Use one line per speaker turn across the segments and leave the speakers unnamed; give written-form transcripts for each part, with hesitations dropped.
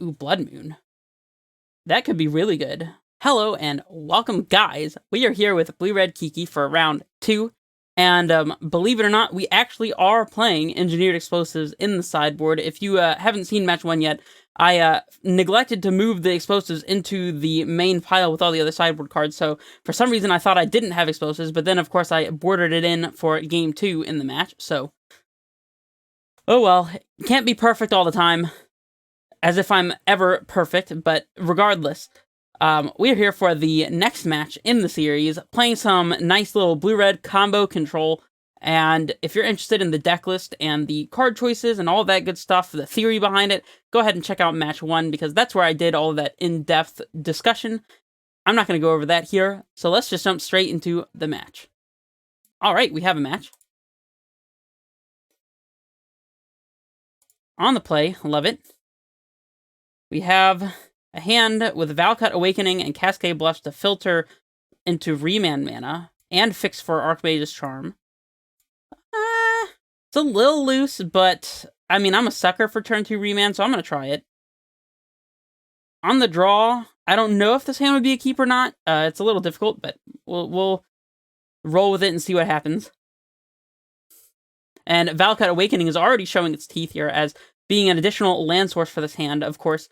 Ooh, Blood Moon. That could be really good. Hello and welcome, guys. We are here with Blue Red Kiki for round 2. And believe it or not, we actually are playing Engineered Explosives in the sideboard. If you haven't seen match 1 yet, I neglected to move the explosives into the main pile with all the other sideboard cards, so for some reason I thought I didn't have explosives, but then of course I bordered it in for game 2 in the match, so... Oh well, can't be perfect all the time, as if I'm ever perfect, but regardless... we're here for the next match in the series, playing some nice little blue-red combo control, and if you're interested in the deck list and the card choices and all that good stuff, the theory behind it, go ahead and check out match 1, because that's where I did all of that in-depth discussion. I'm not going to go over that here, so let's just jump straight into the match. Alright, we have a match. On the play, love it. We have a hand with Valakut Awakening and Cascade Bluffs to filter into Remand mana, and fix for Archmage's Charm. It's a little loose, but, I mean, I'm a sucker for turn 2 Remand, so I'm going to try it. On the draw, I don't know if this hand would be a keep or not. It's a little difficult, but we'll roll with it and see what happens. And Valakut Awakening is already showing its teeth here, as being an additional land source for this hand, of course,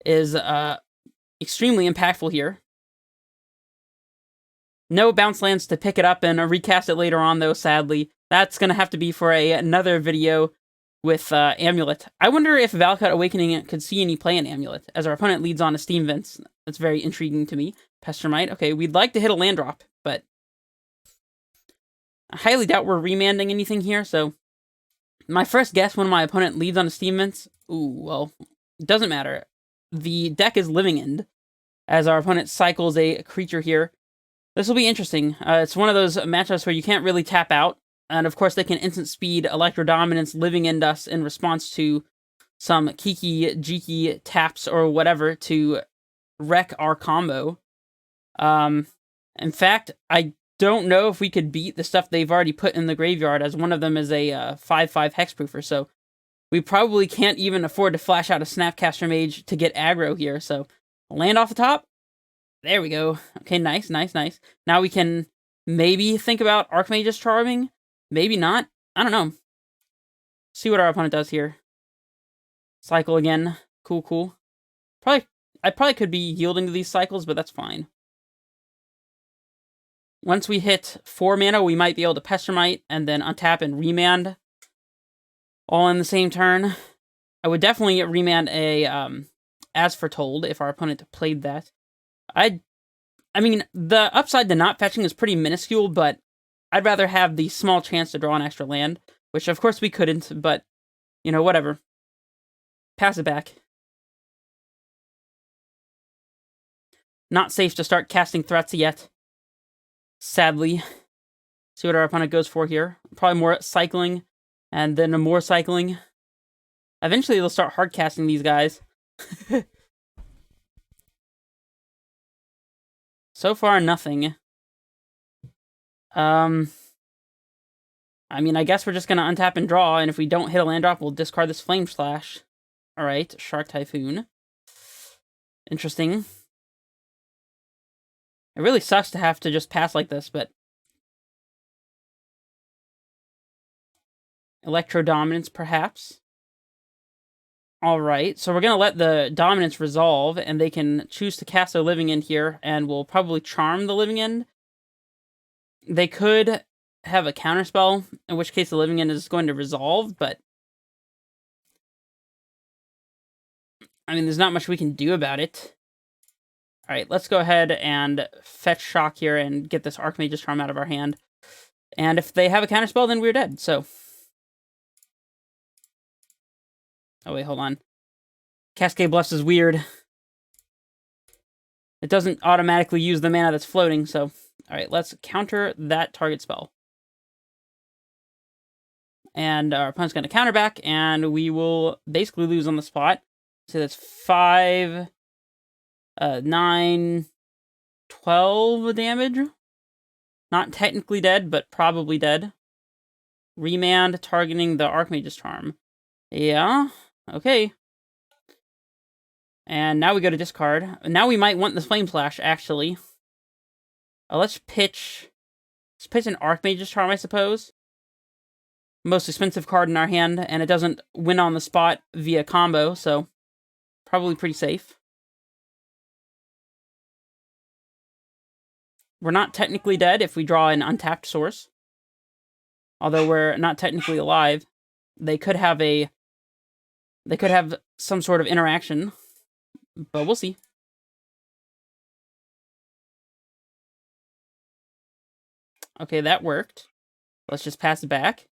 is extremely impactful here. No bounce lands to pick it up and recast it later on, though, sadly. That's going to have to be for another video with Amulet. I wonder if Valakut Awakening could see any play in Amulet, as our opponent leads on to Steam Vents. That's very intriguing to me. Pestermite. Okay, we'd like to hit a land drop, but I highly doubt we're remanding anything here, so... My first guess when my opponent leads on to Steam Vents... Ooh, well, it doesn't matter. The deck is Living End, as our opponent cycles a creature here. This will be interesting. It's one of those matchups where you can't really tap out, and of course they can instant speed Electro Dominance Living End us in response to some Kiki, Jiki taps or whatever to wreck our combo. In fact, I don't know if we could beat the stuff they've already put in the graveyard, as one of them is a 5/5 Hexproofer, so we probably can't even afford to flash out a Snapcaster Mage to get aggro here, so land off the top. There we go. Okay, nice, nice, nice. Now we can maybe think about Archmage's Charming. Maybe not. I don't know. See what our opponent does here. Cycle again. Cool, cool. I probably could be yielding to these cycles, but that's fine. Once we hit 4 mana, we might be able to Pestermite and then untap and remand. All in the same turn. I would definitely remand a As Foretold if our opponent played that. I mean, the upside to not fetching is pretty minuscule, but I'd rather have the small chance to draw an extra land, which of course we couldn't, but, you know, whatever. Pass it back. Not safe to start casting threats yet, sadly. See what our opponent goes for here. Probably more cycling, and then more cycling. Eventually they'll start hard casting these guys. So far, nothing. I mean, I guess we're just gonna untap and draw, and if we don't hit a land drop, we'll discard this Flame Slash. Alright, Shark Typhoon. Interesting. It really sucks to have to just pass like this, but... Electro Dominance, perhaps? Alright, so we're going to let the Dominance resolve, and they can choose to cast their Living End here, and we'll probably charm the Living End. They could have a counterspell, in which case the Living End is going to resolve, but... I mean, there's not much we can do about it. Alright, let's go ahead and fetch Shock here and get this Archmage's Charm out of our hand. And if they have a counterspell, then we're dead, so... Oh wait, hold on. Cascade Bluffs is weird. It doesn't automatically use the mana that's floating, so... Alright, let's counter that target spell. And our opponent's going to counter back, and we will basically lose on the spot. So that's 5, 9, 12 damage. Not technically dead, but probably dead. Remand targeting the Archmage's Charm. Yeah, okay. And now we go to discard. Now we might want this Flame Slash, actually. Let's pitch an Archmage's Charm, I suppose. Most expensive card in our hand, and it doesn't win on the spot via combo, so probably pretty safe. We're not technically dead if we draw an untapped source. Although we're not technically alive. They could have some sort of interaction, but we'll see. Okay, that worked. Let's just pass it back.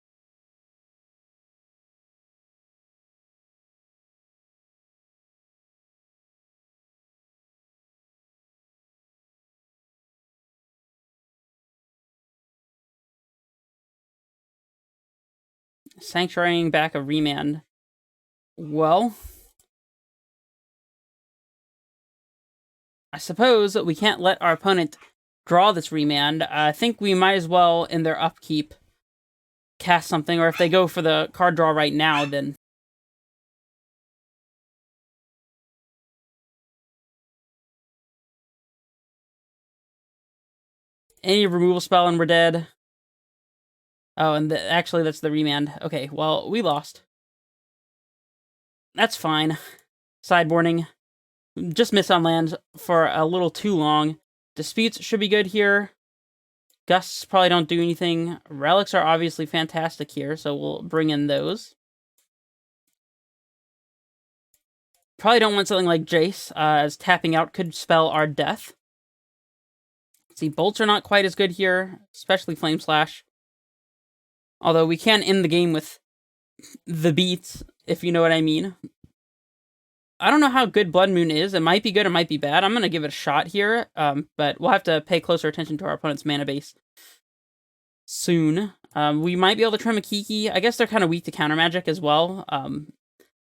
Sanctuarying back a Remand. Well, I suppose we can't let our opponent draw this Remand. I think we might as well, in their upkeep, cast something, or if they go for the card draw right now, then... Any removal spell and we're dead. Oh, and actually that's the Remand. Okay, well, we lost. That's fine. Sideboarding. Just miss on lands for a little too long. Disputes should be good here. Gusts probably don't do anything. Relics are obviously fantastic here, so we'll bring in those. Probably don't want something like Jace, as tapping out could spell our death. See, bolts are not quite as good here, especially Flame Slash. Although we can end the game with the beats, if you know what I mean. I don't know how good Blood Moon is. It might be good, it might be bad. I'm going to give it a shot here, but we'll have to pay closer attention to our opponent's mana base soon. We might be able to trim a Kiki. I guess they're kind of weak to counter magic as well.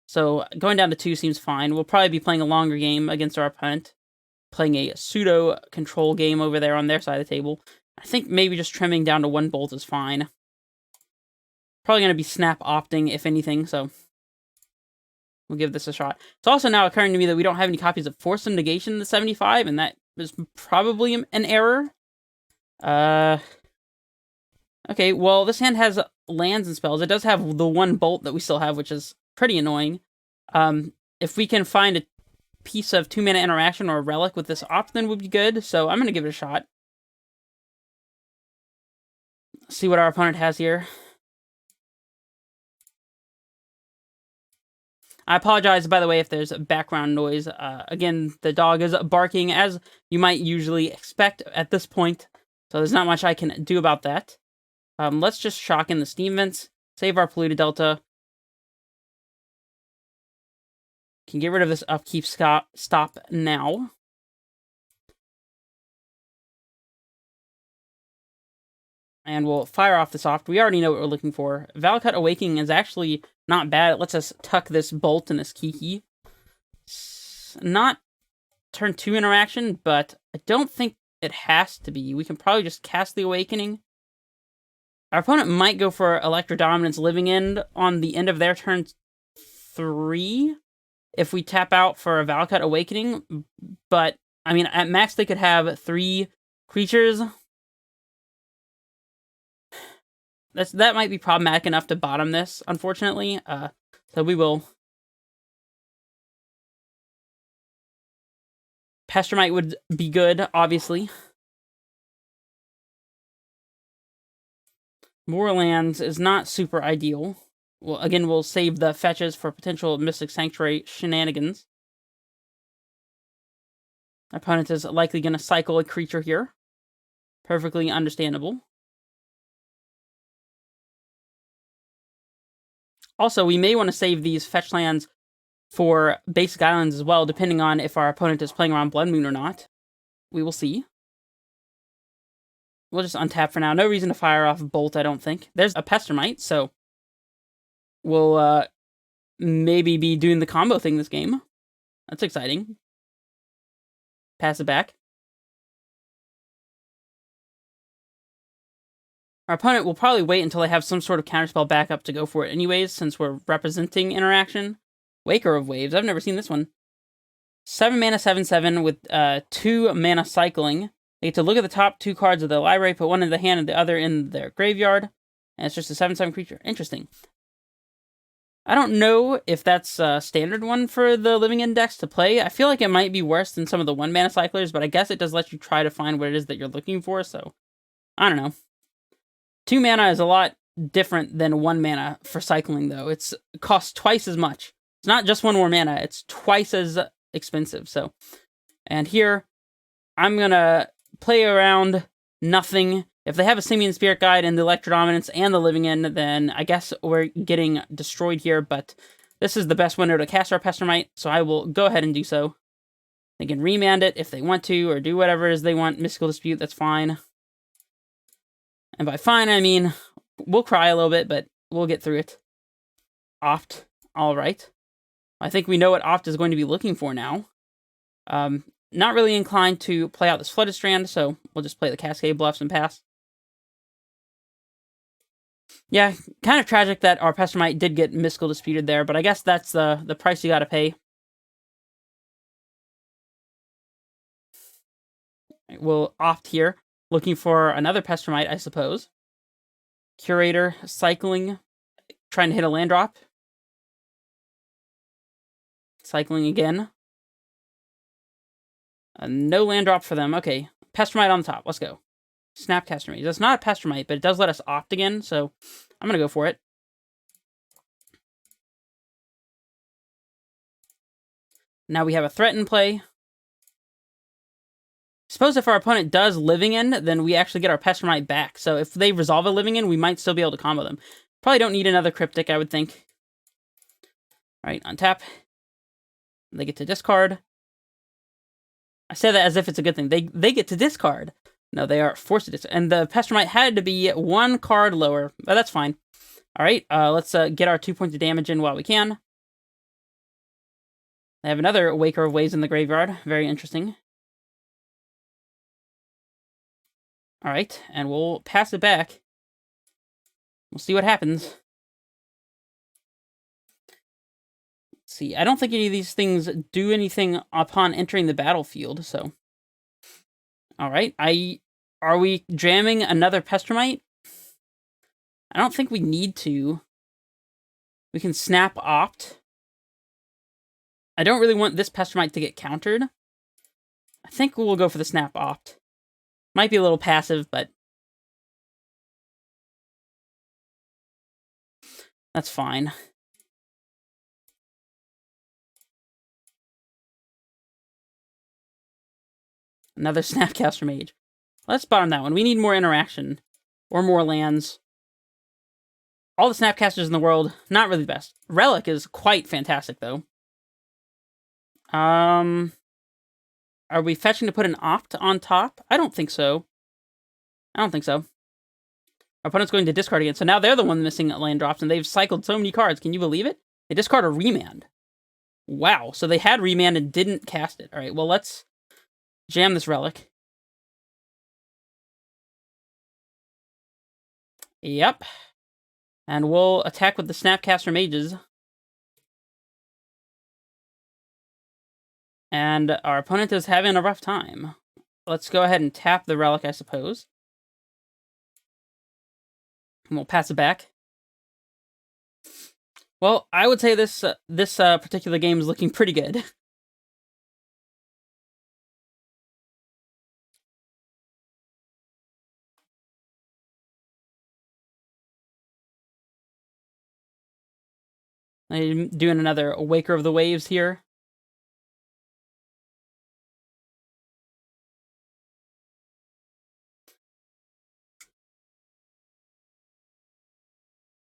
So going down to 2 seems fine. We'll probably be playing a longer game against our opponent. Playing a pseudo-control game over there on their side of the table. I think maybe just trimming down to 1 bolt is fine. Probably going to be snap opting, if anything, so we'll give this a shot. It's also now occurring to me that we don't have any copies of Force of Negation in the 75, and that is probably an error. Okay, well, this hand has lands and spells. It does have the 1 bolt that we still have, which is pretty annoying. If we can find a piece of 2-mana interaction or a relic with this opt, then would be good, so I'm going to give it a shot. See what our opponent has here. I apologize, by the way, if there's background noise. Again, the dog is barking, as you might usually expect at this point, so there's not much I can do about that. Let's just shock in the Steam Vents, save our Polluted Delta. Can get rid of this upkeep stop now. And we'll fire off this off. We already know what we're looking for. Valakut Awakening is actually not bad. It lets us tuck this bolt and this Kiki. It's not turn 2 interaction, but I don't think it has to be. We can probably just cast the Awakening. Our opponent might go for Electro Dominance Living End on the end of their turn 3 if we tap out for a Valakut Awakening. But, I mean, at max they could have 3 creatures. That might be problematic enough to bottom this, unfortunately. So we will. Pestermite would be good, obviously. More lands is not super ideal. Well, again, we'll save the fetches for potential Mystic Sanctuary shenanigans. Our opponent is likely going to cycle a creature here. Perfectly understandable. Also, we may want to save these fetch lands for basic islands as well, depending on if our opponent is playing around Blood Moon or not. We will see. We'll just untap for now. No reason to fire off Bolt, I don't think. There's a Pestermite, so we'll maybe be doing the combo thing this game. That's exciting. Pass it back. Our opponent will probably wait until they have some sort of counterspell backup to go for it anyways, since we're representing interaction. Waker of Waves. I've never seen this one. 7 mana, 7/7 with 2 mana cycling. They get to look at the top 2 cards of the library, put one in the hand and the other in their graveyard. And it's just a 7/7 creature. Interesting. I don't know if that's a standard one for the Living Index to play. I feel like it might be worse than some of the 1 mana cyclers, but I guess it does let you try to find what it is that you're looking for, so I don't know. 2 mana is a lot different than 1 mana for cycling, though. It costs twice as much. It's not just 1 more mana, it's twice as expensive, so. And here, I'm gonna play around nothing. If they have a Simian Spirit Guide and the Electrodominance and the Living End, then I guess we're getting destroyed here, but this is the best window to cast our Pestermite, so I will go ahead and do so. They can remand it if they want to, or do whatever it is they want. Mystical Dispute, that's fine. And by fine, I mean, we'll cry a little bit, but we'll get through it. Opt, alright. I think we know what Opt is going to be looking for now. Not really inclined to play out this Flooded Strand, so we'll just play the Cascade Bluffs and pass. Yeah, kind of tragic that our Pestermite did get Mystical Disputed there, but I guess that's the price you gotta pay. We'll opt here, looking for another Pestermite, I suppose. Curator, cycling, trying to hit a land drop. Cycling again. No land drop for them. Okay, Pestermite on the top. Let's go. Snapcaster Mage. That's not a Pestermite, but it does let us opt again, so I'm going to go for it. Now we have a threat in play. Suppose if our opponent does Living End, then we actually get our Pestermite back. So if they resolve a Living End, we might still be able to combo them. Probably don't need another Cryptic, I would think. Alright, untap. They get to discard. I say that as if it's a good thing. They get to discard. No, they are forced to discard. And the Pestermite had to be 1 card lower. But that's fine. Alright, let's get our 2 points of damage in while we can. They have another Waker of Waves in the graveyard. Very interesting. Alright, and we'll pass it back. We'll see what happens. Let's see, I don't think any of these things do anything upon entering the battlefield, so. Alright, are we jamming another Pestermite? I don't think we need to. We can snap opt. I don't really want this Pestermite to get countered. I think we'll go for the snap opt. Might be a little passive, but that's fine. Another Snapcaster Mage. Let's bottom that one. We need more interaction. Or more lands. All the Snapcasters in the world, not really the best. Relic is quite fantastic, though. Are we fetching to put an opt on top? I don't think so. I don't think so. Our opponent's going to discard again. So now they're the one missing land drops, and they've cycled so many cards. Can you believe it? They discard a remand. Wow. So they had remand and didn't cast it. All right, well, let's jam this relic. Yep. And we'll attack with the Snapcaster Mages. And our opponent is having a rough time. Let's go ahead and tap the relic, I suppose. And we'll pass it back. Well, I would say this particular game is looking pretty good. I'm doing another Waker of the Waves here.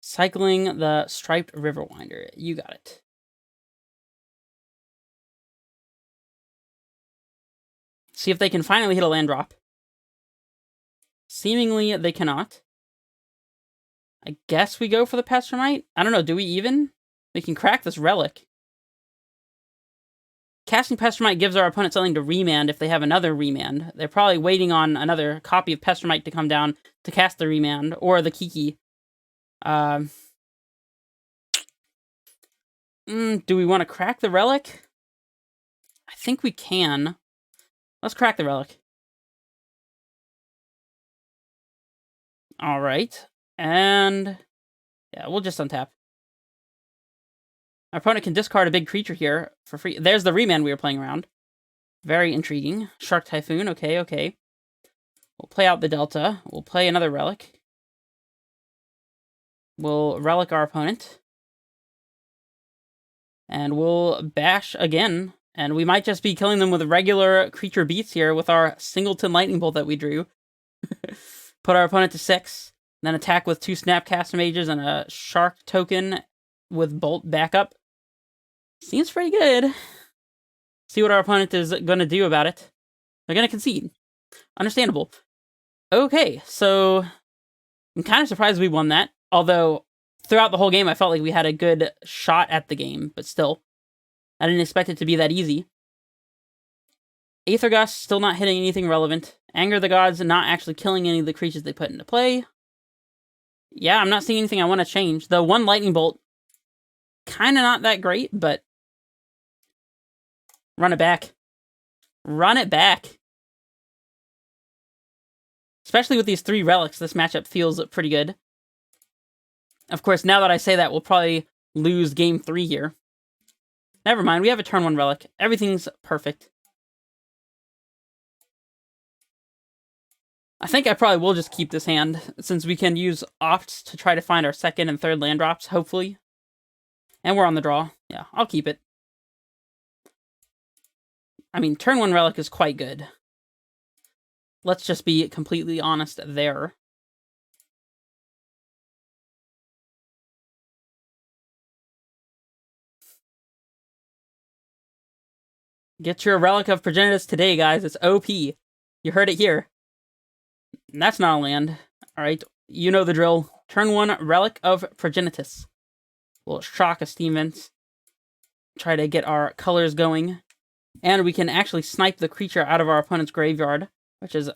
Cycling the Striped Riverwinder. You got it. See if they can finally hit a land drop. Seemingly, they cannot. I guess we go for the Pestermite? I don't know, do we even? We can crack this relic. Casting Pestermite gives our opponent something to remand if they have another remand. They're probably waiting on another copy of Pestermite to come down to cast the remand, or the Kiki. Do we want to crack the relic? I think we can. Let's crack the relic. All right. And yeah, we'll just untap. Our opponent can discard a big creature here for free. There's the Remand we were playing around. Very intriguing. Shark Typhoon. Okay, okay. We'll play out the Delta. We'll play another relic. We'll relic our opponent. And we'll bash again. And we might just be killing them with regular creature beats here with our Singleton Lightning Bolt that we drew. Put our opponent to 6. Then attack with 2 Snapcaster Mages and a Shark token with Bolt backup. Seems pretty good. See what our opponent is going to do about it. They're going to concede. Understandable. Okay, so I'm kind of surprised we won that. Although, throughout the whole game, I felt like we had a good shot at the game. But still, I didn't expect it to be that easy. Aether Gust, still not hitting anything relevant. Anger the Gods, not actually killing any of the creatures they put into play. Yeah, I'm not seeing anything I want to change. The 1 Lightning Bolt, kind of not that great, but run it back. Run it back. Especially with these 3 relics, this matchup feels pretty good. Of course, now that I say that, we'll probably lose game 3 here. Never mind, we have a turn 1 relic. Everything's perfect. I think I probably will just keep this hand, since we can use opts to try to find our 2nd and 3rd land drops, hopefully. And we're on the draw. Yeah, I'll keep it. I mean, turn 1 relic is quite good. Let's just be completely honest there. Get your Relic of Progenitus today, guys. It's OP. You heard it here. And that's not a land. Alright, you know the drill. Turn 1, Relic of Progenitus. We'll shock a Steam Vent. Try to get our colors going. And we can actually snipe the creature out of our opponent's graveyard, which is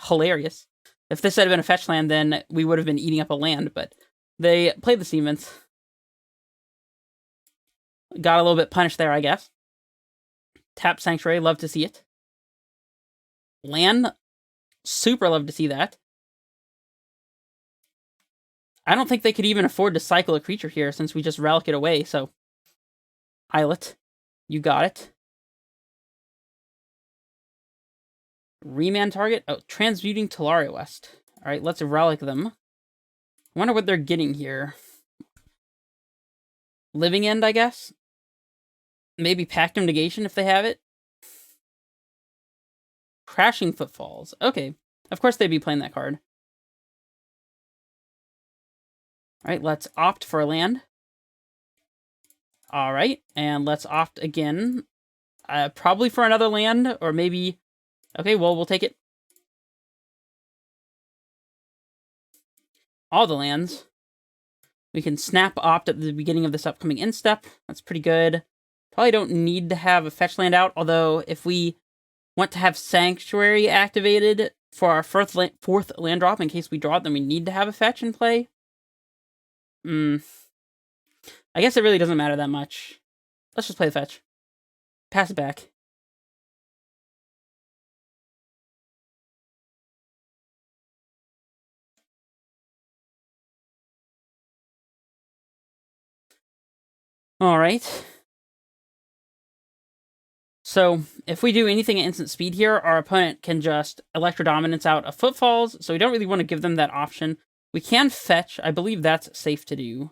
hilarious. If this had been a fetch land, then we would have been eating up a land, but they played the Steam Vent. Got a little bit punished there, I guess. Tap Sanctuary, love to see it. Land, super love to see that. I don't think they could even afford to cycle a creature here since we just relic it away, so... Islet, you got it. Remand target? Oh, Transmuting Talaria West. Alright, let's relic them. I wonder what they're getting here. Living End, I guess? Maybe Pactum Negation if they have it? Crashing Footfalls. Okay. Of course they'd be playing that card. Alright, let's opt for a land. Alright, and let's opt again. Probably for another land, or maybe... Okay, well, we'll take it. All the lands. We can snap opt at the beginning of this upcoming end step. That's pretty good. Probably don't need to have a fetch land out, although if we want to have Sanctuary activated for our 4th land drop in case we draw it, then we need to have a fetch in play. I guess it really doesn't matter that much. Let's just play the fetch. Pass it back. Alright. So, if we do anything at instant speed here, our opponent can just Electro Dominance out a Footfalls, so we don't really want to give them that option. We can fetch. I believe that's safe to do.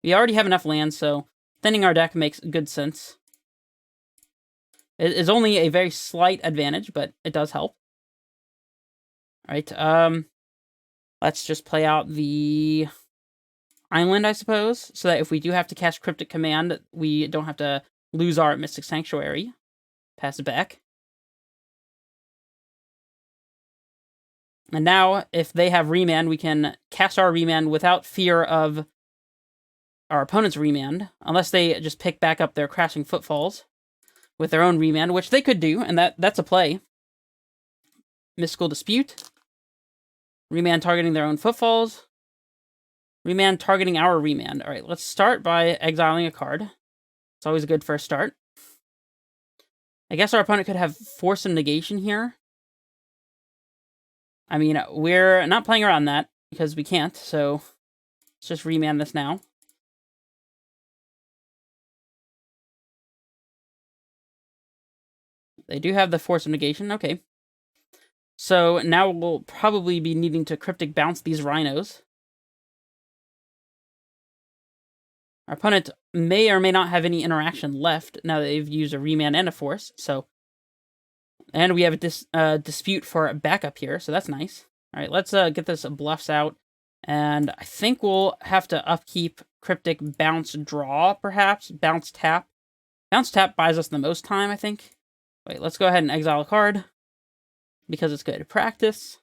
We already have enough lands, so thinning our deck makes good sense. It is only a very slight advantage, but it does help. Alright, let's just play out the Island, I suppose, so that if we do have to cast Cryptic Command, we don't have to lose our Mystic Sanctuary. Pass it back. And now, if they have Remand, we can cast our Remand without fear of our opponent's Remand, unless they just pick back up their Crashing Footfalls with their own Remand, which they could do, and that's a play. Mystical Dispute. Remand targeting their own Footfalls. Remand targeting our Remand. Alright, let's start by exiling a card. It's always a good first start. I guess our opponent could have force of negation here. I mean, we're not playing around that because we can't, so let's just remand this now. They do have the force of negation, okay. So now we'll probably be needing to cryptic bounce these rhinos. Our opponent may or may not have any interaction left now that they've used a remand and a force, so... And we have a dispute for backup here, so that's nice. All right, let's get this bluffs out. And I think we'll have to upkeep cryptic bounce draw, perhaps. Bounce tap. Bounce tap buys us the most time, I think. Wait, let's go ahead and exile a card, because it's good to practice.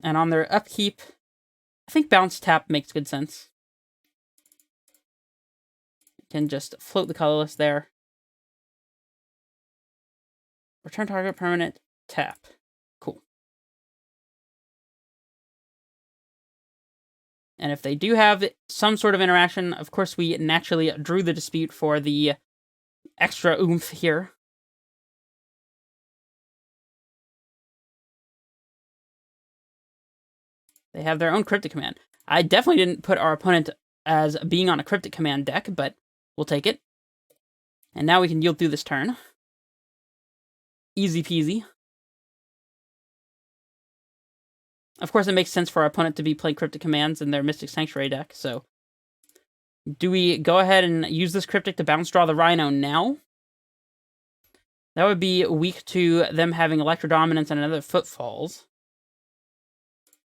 And on their upkeep, I think bounce tap makes good sense. Can just float the colorless there. Return target permanent, tap. Cool. And if they do have some sort of interaction, of course we naturally drew the dispute for the extra oomph here. They have their own cryptic command. I definitely didn't put our opponent as being on a cryptic command deck, but we'll take it. And now we can yield through this turn. Easy peasy. Of course, it makes sense for our opponent to be playing cryptic commands in their Mystic Sanctuary deck, so... Do we go ahead and use this cryptic to bounce draw the Rhino now? That would be weak to them having Electro Dominance and another Footfalls.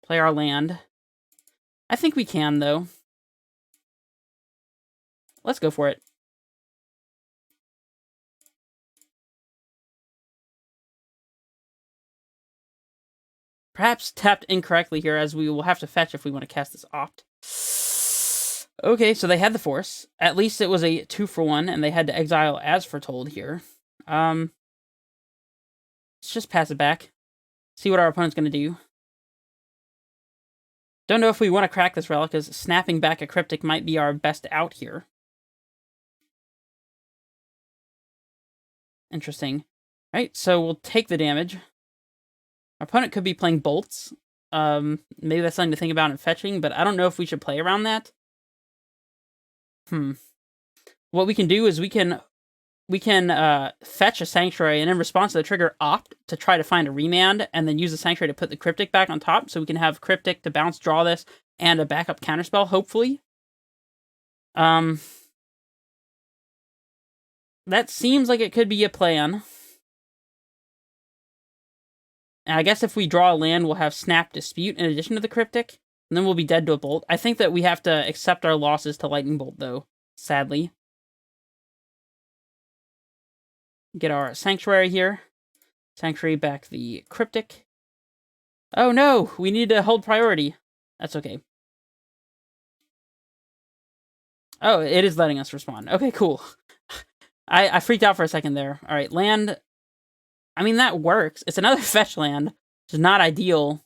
Play our land. I think we can, though. Let's go for it. Perhaps tapped incorrectly here, as we will have to fetch if we want to cast this Opt. Okay, so they had the force. At least it was a 2-for-1, and they had to exile as foretold here. Let's just pass it back. See what our opponent's going to do. Don't know if we want to crack this relic, as snapping back a cryptic might be our best out here. Interesting. Right, so we'll take the damage. Our opponent could be playing bolts. Maybe that's something to think about in fetching, but I don't know if we should play around that. What we can do is we can fetch a Sanctuary, and in response to the trigger, opt to try to find a remand, and then use the Sanctuary to put the Cryptic back on top, so we can have Cryptic to bounce, draw this, and a backup counterspell, hopefully. That seems like it could be a plan. And I guess if we draw a land, we'll have Snap Dispute in addition to the Cryptic, and then we'll be dead to a Bolt. I think that we have to accept our losses to Lightning Bolt, though, sadly. Get our Sanctuary here. Sanctuary back the Cryptic. Oh no! We need to hold priority. That's okay. Oh, it is letting us respond. Okay, cool. I freaked out for a second there. Alright, land. I mean, that works. It's another fetch land, which is not ideal.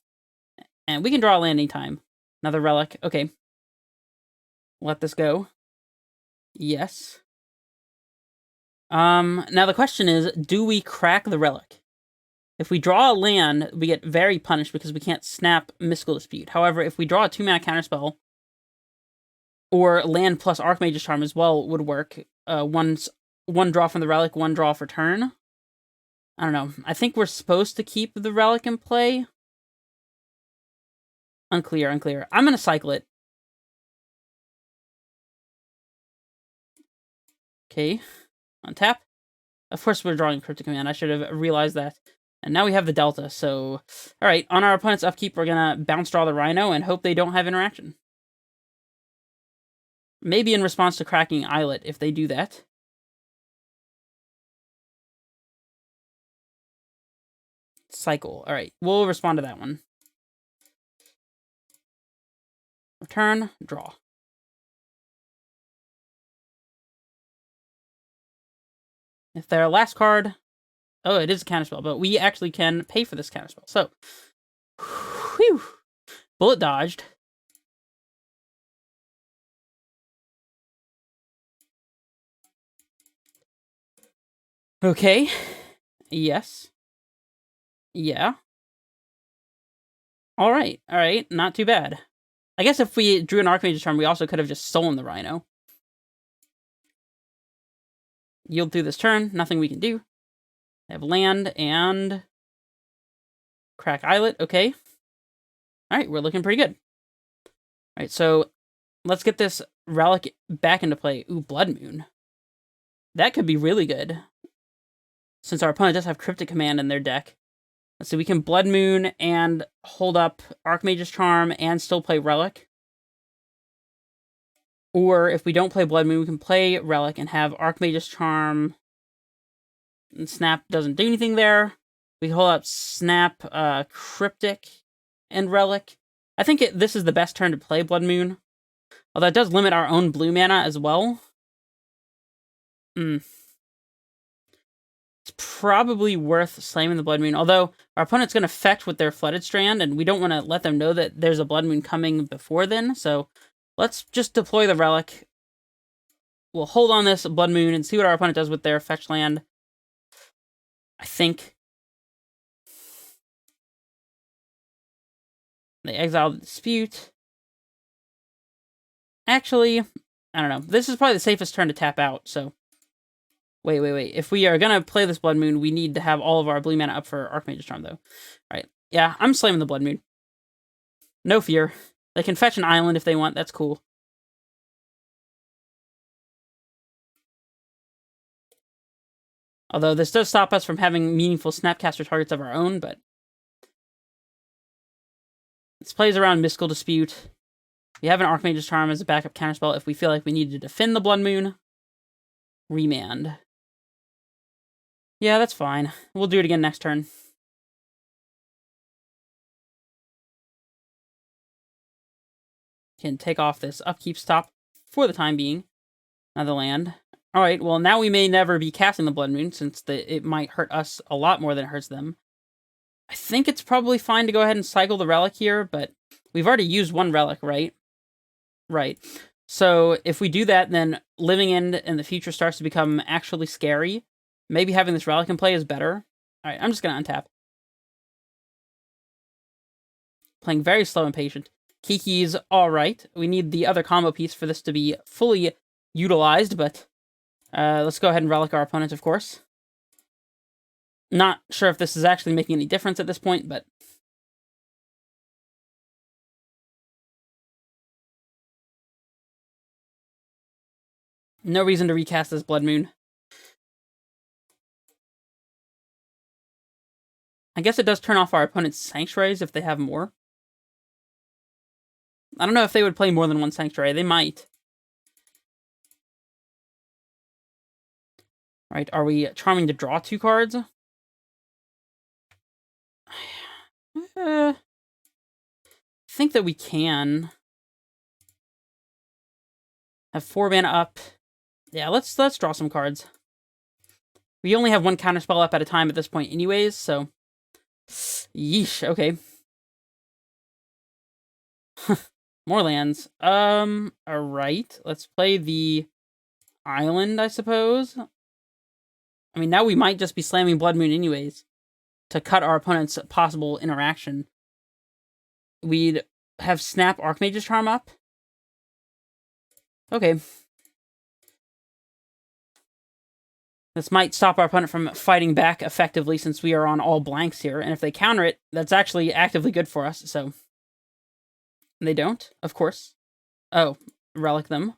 And we can draw a land anytime. Another relic. Okay. Let this go. Yes. Now the question is, do we crack the relic? If we draw a land, we get very punished because we can't snap Mystical Dispute. However, if we draw a 2-mana counterspell, or land plus Archmage's Charm as well would work. One draw from the relic, 1 draw for turn. I don't know. I think we're supposed to keep the relic in play. Unclear. I'm going to cycle it. Okay. Untap. Of course we're drawing a Cryptic Command. I should have realized that. And now we have the Delta, so... Alright, on our opponent's upkeep, we're going to bounce draw the Rhino and hope they don't have interaction. Maybe in response to cracking Islet, if they do that. Cycle. Alright, we'll respond to that one. Return, draw. If their last card... Oh, it is a counterspell, but we actually can pay for this counterspell. So, whew, bullet dodged. Okay. Yes. Yeah. Alright, alright, not too bad. I guess if we drew an Archmage's Charm, we also could have just stolen the Rhino. Yield through this turn, nothing we can do. I have land and... Crack Islet, okay. Alright, we're looking pretty good. Alright, so let's get this Relic back into play. Ooh, Blood Moon. That could be really good. Since our opponent does have Cryptic Command in their deck. Let's see, we can Blood Moon and hold up Archmage's Charm and still play Relic. Or if we don't play Blood Moon, we can play Relic and have Archmage's Charm. And Snap doesn't do anything there. We can hold up Snap, Cryptic, and Relic. I think this is the best turn to play Blood Moon. Although it does limit our own blue mana as well. It's probably worth slamming the Blood Moon. Although our opponent's going to fetch with their Flooded Strand, and we don't want to let them know that there's a Blood Moon coming before then. So let's just deploy the Relic. We'll hold on this Blood Moon and see what our opponent does with their fetch land. I think they exile the Dispute. Actually, I don't know. This is probably the safest turn to tap out, so... Wait. If we are going to play this Blood Moon, we need to have all of our blue mana up for Archmage's Charm, though. Alright, yeah, I'm slamming the Blood Moon. No fear. They can fetch an island if they want, that's cool. Although this does stop us from having meaningful Snapcaster targets of our own, but... This plays around Mystical Dispute. We have an Archmage's Charm as a backup counterspell if we feel like we need to defend the Blood Moon. Remand. Yeah, that's fine. We'll do it again next turn. Can take off this upkeep stop for the time being. Another land. Alright, well now we may never be casting the Blood Moon since it might hurt us a lot more than it hurts them. I think it's probably fine to go ahead and cycle the Relic here, but we've already used one Relic, right? Right. So if we do that, then Living End in the future starts to become actually scary. Maybe having this Relic in play is better. Alright, I'm just going to untap. Playing very slow and patient. Kiki's alright. We need the other combo piece for this to be fully utilized, but let's go ahead and Relic our opponent, of course. Not sure if this is actually making any difference at this point, but... No reason to recast this Blood Moon. I guess it does turn off our opponent's Sanctuaries if they have more. I don't know if they would play more than one Sanctuary. They might. Right, are we charming to draw 2 cards? I think that we can. Have 4 mana up. Yeah, let's draw some cards. We only have one counterspell up at a time at this point anyways, so... Yeesh, okay. More lands. Alright. Let's play the island, I suppose. I mean, now we might just be slamming Blood Moon anyways to cut our opponent's possible interaction. We'd have Snap Archmage's Charm up. Okay. This might stop our opponent from fighting back effectively since we are on all blanks here. And if they counter it, that's actually actively good for us, so... They don't, of course. Oh, Relic them.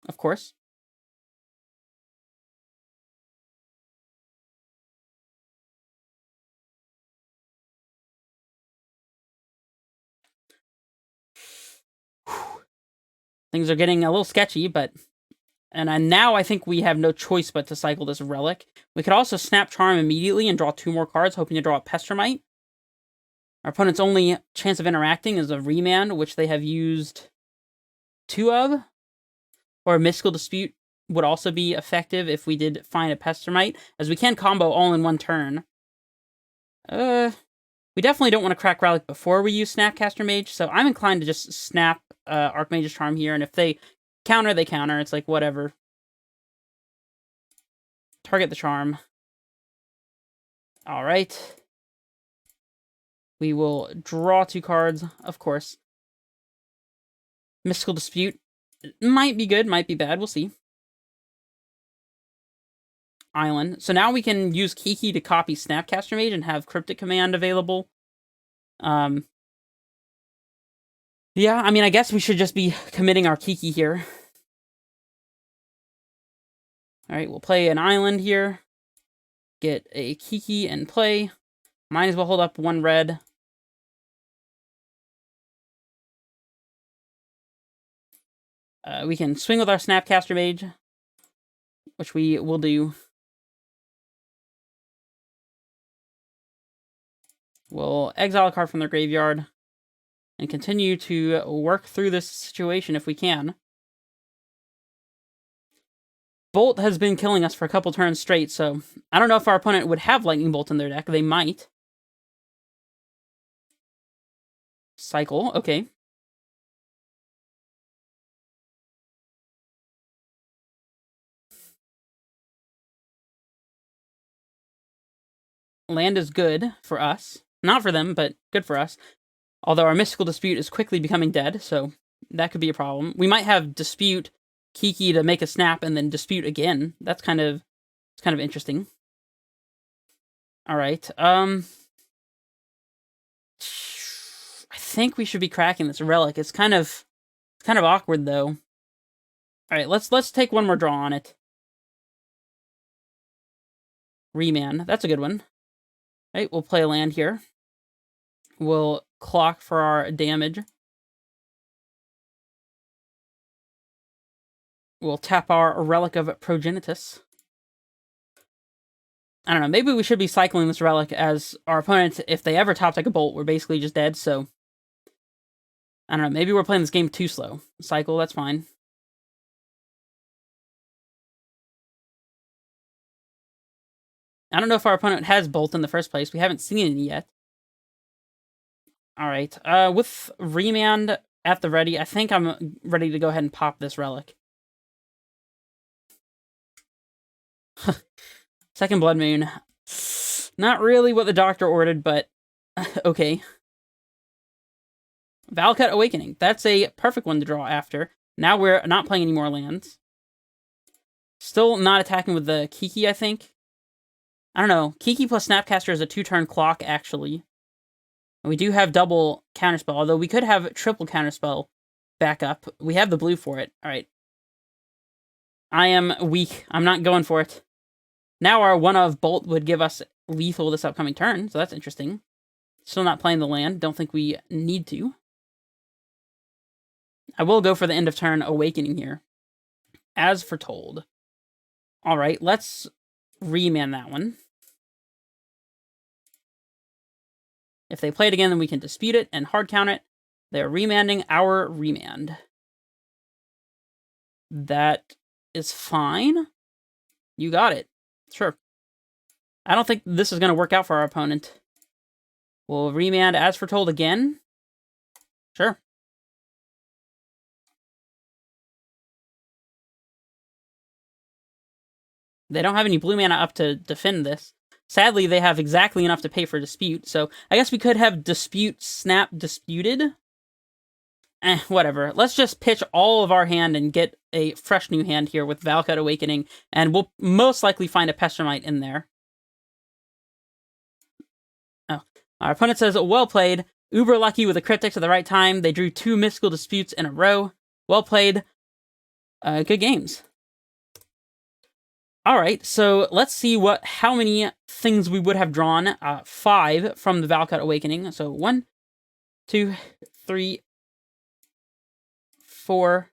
Of course. Things are getting a little sketchy, but... And now I think we have no choice but to cycle this Relic. We could also Snap Charm immediately and draw 2 more cards, hoping to draw a Pestermite. Our opponent's only chance of interacting is a Remand, which they have used 2 of. Or a Mystical Dispute would also be effective if we did find a Pestermite, as we can combo all in one turn. We definitely don't want to crack Relic before we use Snapcaster Mage, so I'm inclined to just snap Archmage's Charm here, and if they counter, they counter. It's like, whatever. Target the Charm. All right. We will draw 2 cards, of course. Mystical Dispute. Might be good, might be bad. We'll see. Island. So now we can use Kiki to copy Snapcaster Mage and have Cryptic Command available. Yeah, I mean, I guess we should just be committing our Kiki here. Alright, we'll play an Island here. Get a Kiki and play. Might as well hold up 1 red. We can swing with our Snapcaster Mage, which we will do. We'll exile a card from their graveyard and continue to work through this situation if we can. Bolt has been killing us for a couple turns straight, so I don't know if our opponent would have Lightning Bolt in their deck. They might. Cycle, okay. Land is good for us. Not for them, but good for us. Although our Mystical Dispute is quickly becoming dead, so that could be a problem. We might have Dispute Kiki to make a snap and then Dispute again. That's kind of interesting. All right. I think we should be cracking this Relic. It's kind of awkward though. All right, let's take 1 more draw on it. Remand. That's a good one. All right, we'll play a land here. We'll clock for our damage. We'll tap our Relic of Progenitus. I don't know, maybe we should be cycling this Relic, as our opponents, if they ever top deck a Bolt, we're basically just dead, so... I don't know, maybe we're playing this game too slow. Cycle, that's fine. I don't know if our opponent has Bolt in the first place. We haven't seen any yet. Alright, with Remand at the ready, I think I'm ready to go ahead and pop this Relic. Second Blood Moon. Not really what the doctor ordered, but okay. Valakut Awakening. That's a perfect one to draw after. Now we're not playing any more lands. Still not attacking with the Kiki, I think. I don't know. Kiki plus Snapcaster is a 2-turn clock, actually. We do have double Counterspell, although we could have triple Counterspell back up. We have the blue for it. Alright. I am weak. I'm not going for it. Now our 1-of Bolt would give us lethal this upcoming turn, so that's interesting. Still not playing the land. Don't think we need to. I will go for the end of turn Awakening here. As foretold. Alright, let's remand that one. If they play it again, then we can dispute it and hard count it. They're remanding our remand. That is fine. You got it. Sure. I don't think this is going to work out for our opponent. We'll remand as foretold again. Sure. They don't have any blue mana up to defend this. Sadly, they have exactly enough to pay for Dispute, so I guess we could have Dispute Snap Disputed. Whatever. Let's just pitch all of our hand and get a fresh new hand here with Valakut Awakening, and we'll most likely find a Pestermite in there. Oh. Our opponent says, well played. Uber lucky with a Cryptic at the right time. They drew 2 Mystical Disputes in a row. Well played. Good games. Alright, so let's see how many things we would have drawn. 5 from the Valakut Awakening. So 1, 2, 3, 4,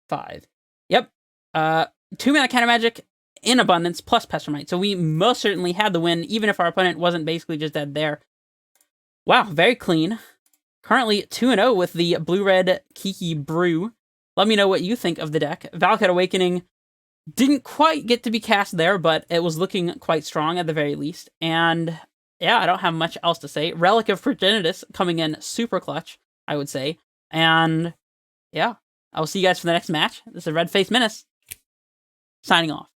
5. Yep. 2 mana Counter Magic in abundance plus Pestermite. So we most certainly had the win, even if our opponent wasn't basically just dead there. Wow, very clean. Currently 2-0 with the blue-red Kiki Brew. Let me know what you think of the deck. Valakut Awakening didn't quite get to be cast there, but it was looking quite strong at the very least. And yeah, I don't have much else to say. Relic of Progenitus coming in super clutch, I would say. And yeah, I will see you guys for the next match. This is Red Face Menace, signing off.